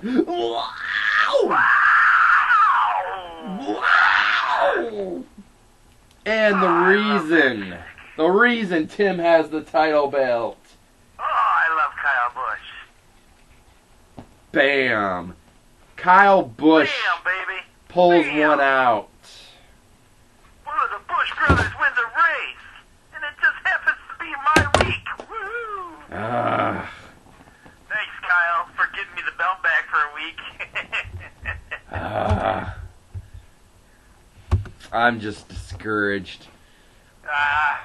Wow! Wow! And the reason Tim has the title belt. Oh, I love Kyle Busch. Bam! Kyle Busch Bam, baby. pulls Bam. one out. One of the Busch brothers wins a race, and it just happens to be my week. Woo! Thanks, Kyle, for giving me the belt back for a week. I'm just discouraged. How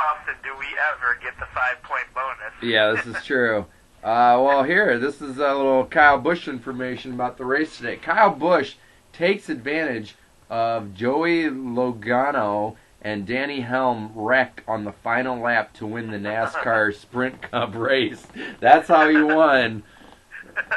often do we ever get the 5-point bonus? Yeah, this is true. Well, here, this is a little Kyle Busch information about the race today. Kyle Busch takes advantage of Joey Logano and Danny Helm wreck on the final lap to win the NASCAR Sprint Cup race. That's how he won.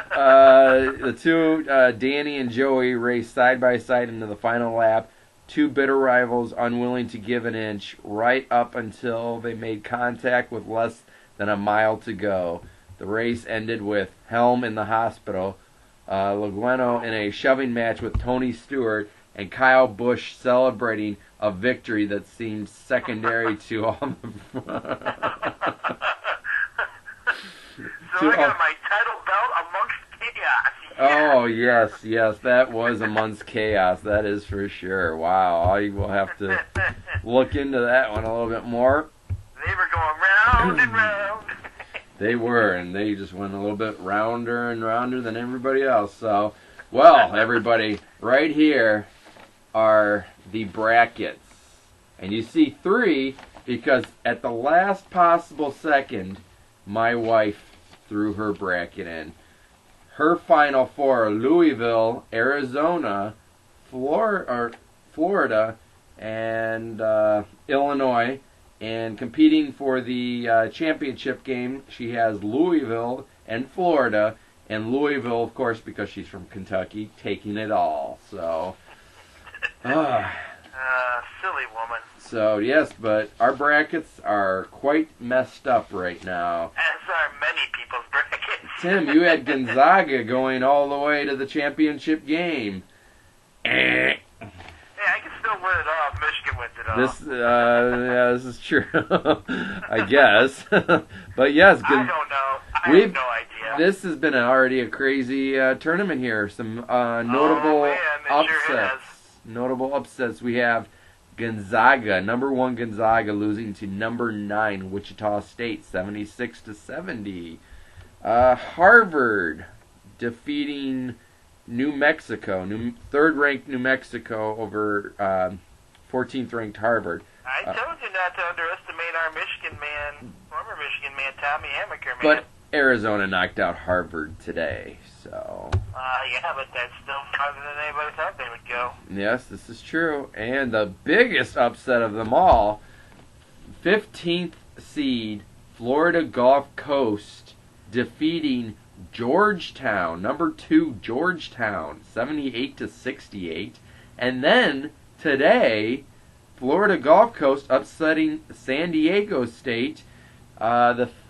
The two, Danny and Joey, raced side by side into the final lap. Two bitter rivals unwilling to give an inch right up until they made contact with less than a mile to go. The race ended with Helm in the hospital, Logano in a shoving match with Tony Stewart, and Kyle Busch celebrating a victory that seemed secondary to all the... So I got my title belt amongst chaos. Yeah. Oh, yes, that was amongst chaos, that is for sure. Wow, I will have to look into that one a little bit more. They were going round and round. They were, and they just went a little bit rounder and rounder than everybody else. So, well, everybody, right here are the brackets. And you see 3 because at the last possible second, my wife threw her bracket in. Her final 4 are Louisville, Arizona, Florida, and Illinois. And competing for the championship game, she has Louisville and Florida. And Louisville, of course, because she's from Kentucky, taking it all. So, silly woman. So, yes, but our brackets are quite messed up right now. As are many people's brackets. Tim, you had Gonzaga going all the way to the championship game. Hey, I can still win it off. Michigan wins it off. This is true. I guess. But yes, I don't know. I have no idea. This has been already a crazy tournament here. Some notable upsets. Sure notable upsets. We have Gonzaga, number 1 Gonzaga, losing to number 9 Wichita State, 76-70. Harvard defeating New Mexico, 3rd-ranked New Mexico over 14th-ranked Harvard. I told you not to underestimate our Michigan man, former Michigan man, Tommy Amaker, man. But Arizona knocked out Harvard today, so... yeah, but that's still farther than anybody thought they would go. Yes, this is true. And the biggest upset of them all, 15th seed Florida Gulf Coast defeating Georgetown, number 2 Georgetown, 78-68. And then today, Florida Gulf Coast upsetting San Diego State.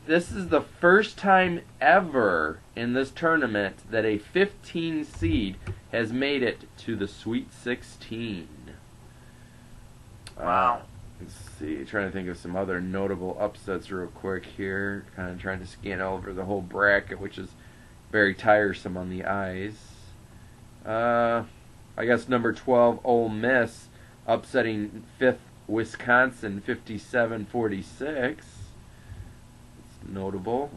This is the first time ever in this tournament that a 15 seed has made it to the Sweet 16. Wow. Let's see, trying to think of some other notable upsets real quick here. Kind of trying to scan over the whole bracket, which is very tiresome on the eyes. I guess number 12, Ole Miss, upsetting 5th Wisconsin, 57-46. Notable.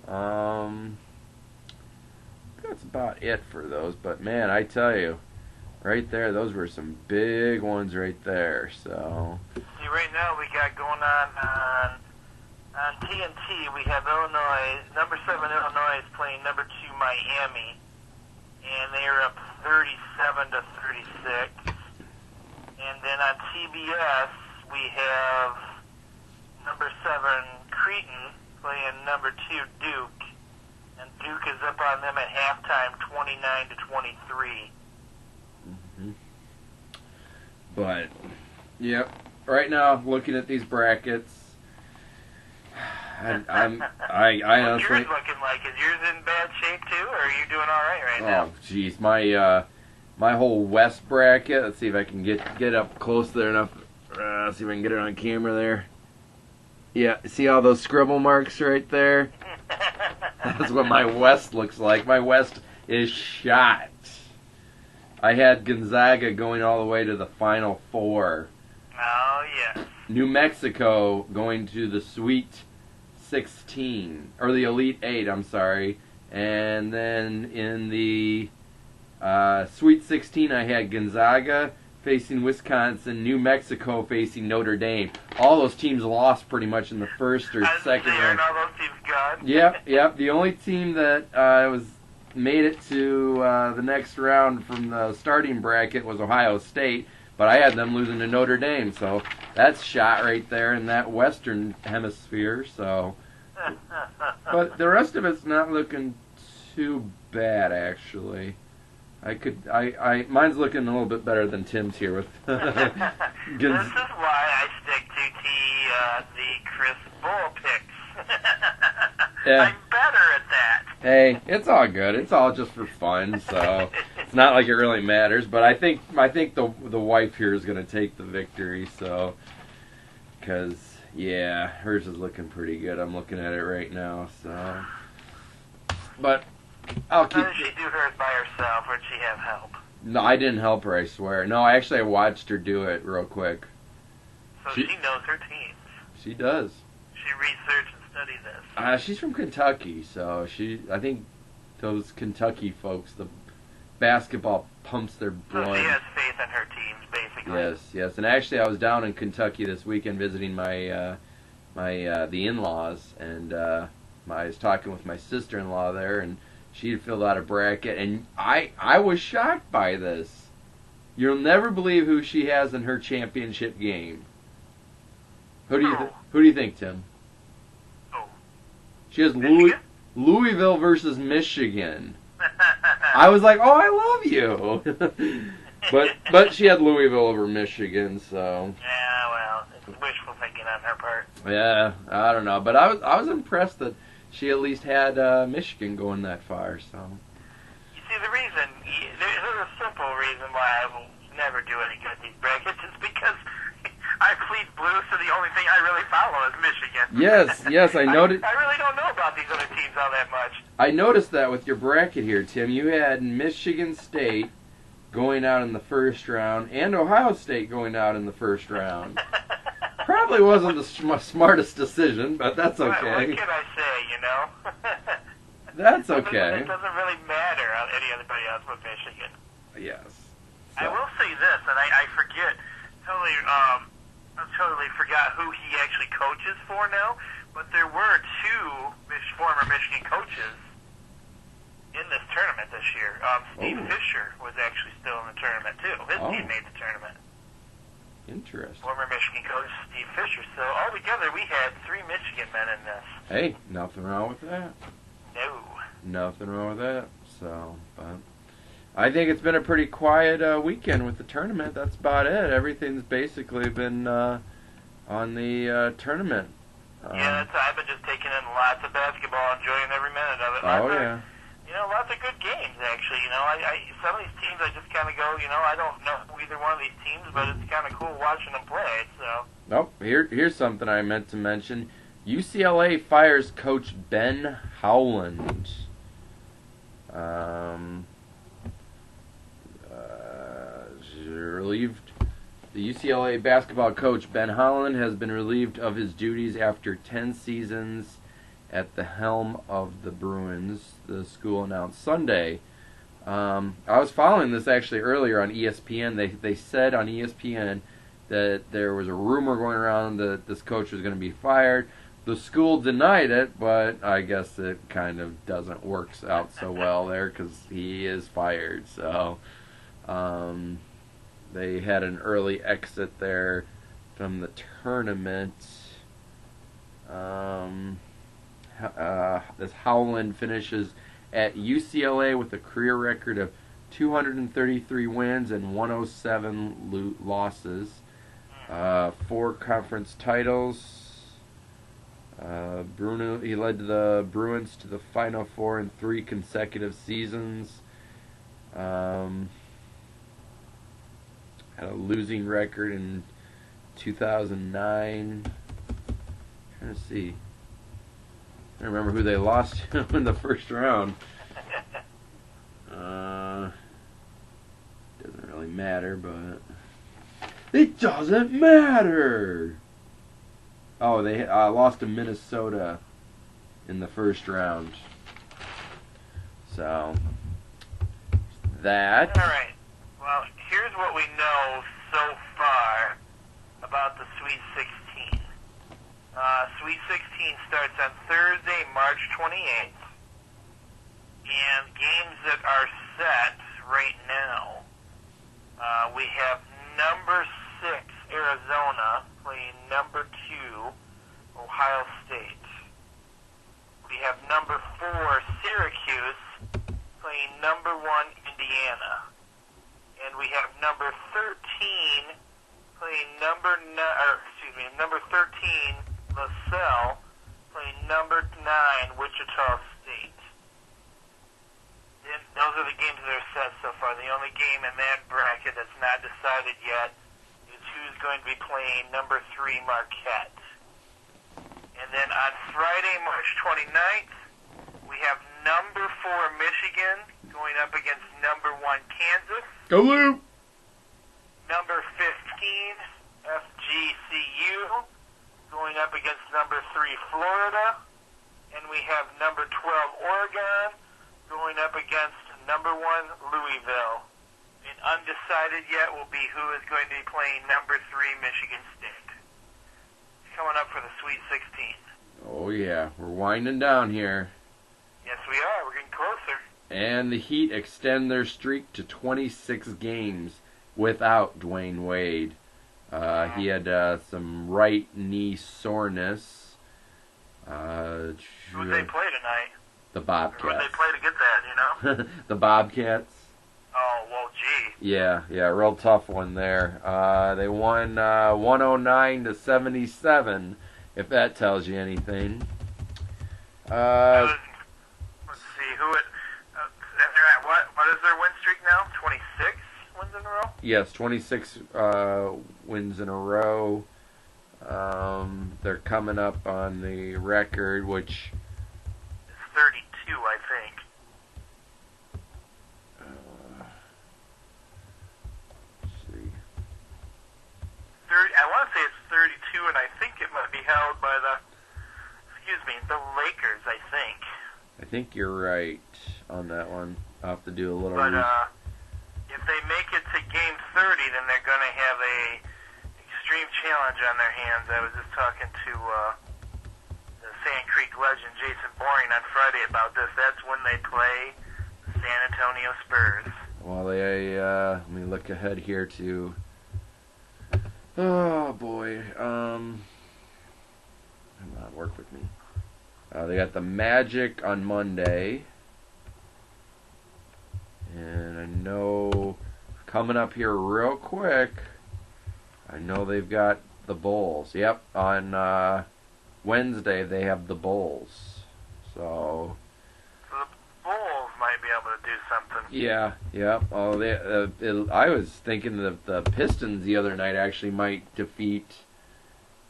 That's about it for those, but man, I tell you, right there, those were some big ones right there. So see, right now we got going on TNT. We have Illinois, number 7 Illinois is playing number 2 Miami, and they are up 37-36. And then on TBS we have number 7 Creighton playing number 2 Duke, and Duke is up on them at halftime, 29-23. Mm-hmm. But, yep, right now, looking at these brackets, I What's honestly. yours looking like? Is yours in bad shape too, or are you doing all right now? Oh, jeez, my whole West bracket. Let's see if I can get up close there enough. See if I can get it on camera there. Yeah, see all those scribble marks right there? That's what my West looks like. My West is shot. I had Gonzaga going all the way to the Final Four. Oh, yes. New Mexico going to the Sweet 16, or the Elite 8, I'm sorry. And then in the Sweet 16, I had Gonzaga facing Wisconsin, New Mexico facing Notre Dame. All those teams lost pretty much in the first or second round. All those teams gone. Yep. The only team that made it to the next round from the starting bracket was Ohio State, but I had them losing to Notre Dame, so that's shot right there in that Western Hemisphere. So, but the rest of it's not looking too bad actually. Mine's looking a little bit better than Tim's here with. This is why I stick to the Chris Bull picks. Yeah. I'm better at that. Hey, it's all good. It's all just for fun, so it's not like it really matters. But I think the wife here is going to take the victory. So, because yeah, hers is looking pretty good. I'm looking at it right now. So, but I'll keep. How did she do hers by herself, or did she have help? No, I didn't help her. I swear. No, I watched her do it real quick. So she knows her teams. She does. She researched and studied this. She's from Kentucky, so I think those Kentucky folks, the basketball pumps their blood. So she has faith in her teams, basically. Yes. And actually, I was down in Kentucky this weekend visiting the in-laws, and I was talking with my sister-in-law there, and she had filled out a bracket, and I was shocked by this. You'll never believe who she has in her championship game. Who do you think, Tim? Oh. She has Michigan? Louisville versus Michigan. I was like, oh, I love you. but she had Louisville over Michigan, so. Yeah, well, it's wishful thinking on her part. Yeah, I don't know, but I was impressed that she at least had Michigan going that far. So. You see, there's a simple reason why I will never do any good at these brackets. It's because I plead blue, so the only thing I really follow is Michigan. Yes, I noticed. I really don't know about these other teams all that much. I noticed that with your bracket here, Tim. You had Michigan State going out in the first round and Ohio State going out in the first round. Probably wasn't the smartest decision, but that's okay. What can I say, you know? That's okay. It doesn't really matter on anybody else but Michigan. Yes. So. I will say this, and I forget, I totally forgot who he actually coaches for now, but there were two former Michigan coaches in this tournament this year. Steve Fisher was actually still in the tournament, too. His team made the tournament. Interesting. Former Michigan coach Steve Fisher. So altogether, we had 3 Michigan men in this. Hey, nothing wrong with that. No. Nothing wrong with that. So, but I think it's been a pretty quiet weekend with the tournament. That's about it. Everything's basically been on the tournament. Yeah, I've been just taking in lots of basketball, enjoying every minute of it. Yeah. Lots of good games, actually. Some of these teams I just kind of go, I don't know either one of these teams, but it's kind of cool watching them play, so. Oh, here's something I meant to mention. UCLA fires coach Ben Howland. Relieved. The UCLA basketball coach Ben Howland has been relieved of his duties after 10 seasons at the helm of the Bruins, the school announced Sunday. I was following this actually earlier on ESPN. They said on ESPN that there was a rumor going around that this coach was going to be fired. The school denied it, but I guess it kind of doesn't work out so well there because he is fired. So they had an early exit there from the tournament. This Howland finishes at UCLA with a career record of 233 wins and 107 losses. 4 conference titles. Bruno, he led the Bruins to the Final Four in 3 consecutive seasons. Had a losing record in 2009. Trying to see. I don't remember who they lost to in the first round. Doesn't really matter, but it doesn't matter. Oh, they lost to Minnesota in the first round. So that. All right. Well, here's what we know so far about the Sweet 16. Sweet 16 starts on Thursday, March 28th. And games that are set right now, we have number 6, Arizona, playing number 2, Ohio State. We have number 4, Syracuse, playing number 1, Indiana. And we have number 13 playing number 13, LaSalle, playing number 9, Wichita State. And those are the games that are set so far. The only game in that bracket that's not decided yet is who's going to be playing number 3, Marquette. And then on Friday, March 29th, we have number 4, Michigan, going up against number 1, Kansas. Go Blue! Number 15, FGCU, going up against number 3, Florida. And we have number 12, Oregon, going up against number 1, Louisville. And undecided yet will be who is going to be playing number 3, Michigan State. Coming up for the Sweet 16. Oh yeah, we're winding down here. Yes, we are. We're getting closer. And the Heat extend their streak to 26 games without Dwayne Wade. He had some right knee soreness. Who would they play tonight? The Bobcats. Who would they play to get that, you know? The Bobcats. Oh, well, gee. Yeah, real tough one there. They won 109-77, if that tells you anything. Let's see, who it... they're at what is their win streak now? 26 wins in a row? Yes, 26 wins in a row. They're coming up on the record, which... It's 32, I think. Let's see. 30, I want to say it's 32, and I think it might be held by the Lakers, I think. I think you're right on that one. I'll have to do a little... But if they make it to Game 30, then they're going to have a extreme challenge on their hands. I was just talking to the Sand Creek legend, Jason Boring, on Friday about this. That's when they play the San Antonio Spurs. Well, let me look ahead here to... Oh, boy. Come on, work with me. They got the Magic on Monday. And I know, coming up here real quick, I know they've got the Bulls. Yep, on Wednesday they have the Bulls. So the Bulls might be able to do something. yeah. Oh, I was thinking that the Pistons the other night actually might defeat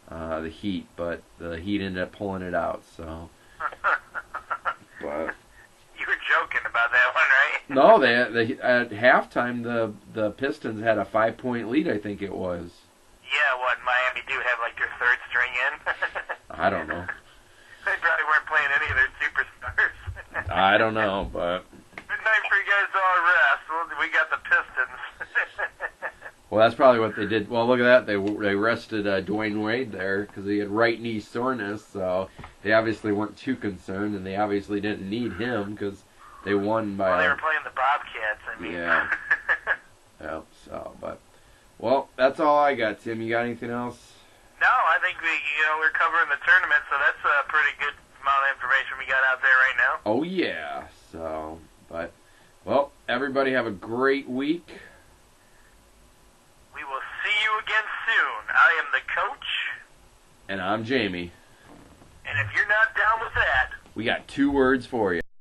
the Heat, but the Heat ended up pulling it out. So, but you were joking about that one, right? no, they at halftime the Pistons had a 5-point lead. I think it was. Yeah, what, Miami do have like their third string in? I don't know. They probably weren't playing any of their superstars. I don't know, but... Good night for you guys to all rest. Well, we got the Pistons. Well, that's probably what they did. Well, look at that. They rested Dwayne Wade there because he had right knee soreness, so they obviously weren't too concerned, and they obviously didn't need him because they won by... Well, they were playing the Bobcats, I mean. Yeah. Yeah, so, but... Well, that's all I got, Tim. You got anything else? No, I think we're covering the tournament, so that's a pretty good amount of information we got out there right now. Oh, yeah. So, but, well, everybody have a great week. We will see you again soon. I am the coach. And I'm Jamie. And if you're not down with that, we got 2 words for you.